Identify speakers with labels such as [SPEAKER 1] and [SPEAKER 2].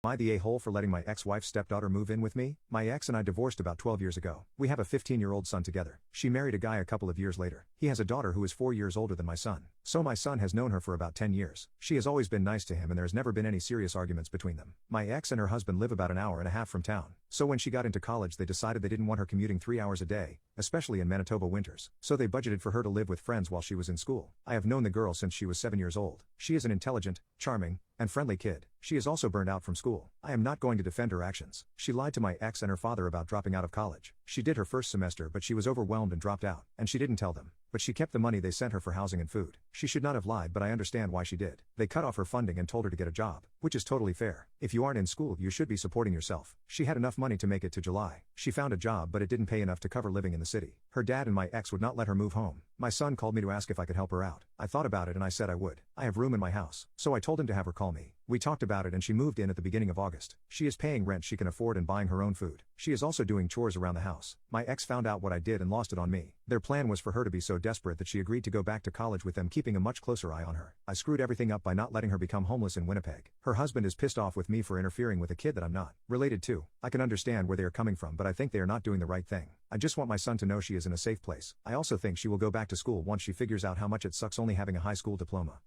[SPEAKER 1] Am I the a-hole for letting my ex-wife's stepdaughter move in with me? My ex and I divorced about 12 years ago. We have a 15-year-old son together. She married a guy a couple of years later. He has a daughter who is 4 years older than my son. So my son has known her for about 10 years. She has always been nice to him and there has never been any serious arguments between them. My ex and her husband live about an hour and a half from town. So when she got into college they decided they didn't want her commuting 3 hours a day, especially in Manitoba winters. So they budgeted for her to live with friends while she was in school. I have known the girl since she was 7 years old. She is an intelligent, charming, and friendly kid. She is also burned out from school. I am not going to defend her actions. She lied to my ex and her father about dropping out of college. She did her first semester but she was overwhelmed and dropped out, and she didn't tell them. But she kept the money they sent her for housing and food. She should not have lied, but I understand why she did. They cut off her funding and told her to get a job, which is totally fair. If you aren't in school you should be supporting yourself. She had enough money to make it to July. She found a job but it didn't pay enough to cover living in the city. Her dad and my ex would not let her move home. My son called me to ask if I could help her out. I thought about it and I said I would. I have room in my house, so I told him to have her call me. We talked about it and she moved in at the beginning of August. She is paying rent she can afford and buying her own food. She is also doing chores around the house. My ex found out what I did and lost it on me. Their plan was for her to be so desperate that she agreed to go back to college with them, keeping a much closer eye on her. I screwed everything up by not letting her become homeless in Winnipeg. Her husband is pissed off with me for interfering with a kid that I'm not related to. I can understand where they are coming from, but I think they are not doing the right thing. I just want my son to know she is in a safe place. I also think she will go back to school once she figures out how much it sucks only having a high school diploma.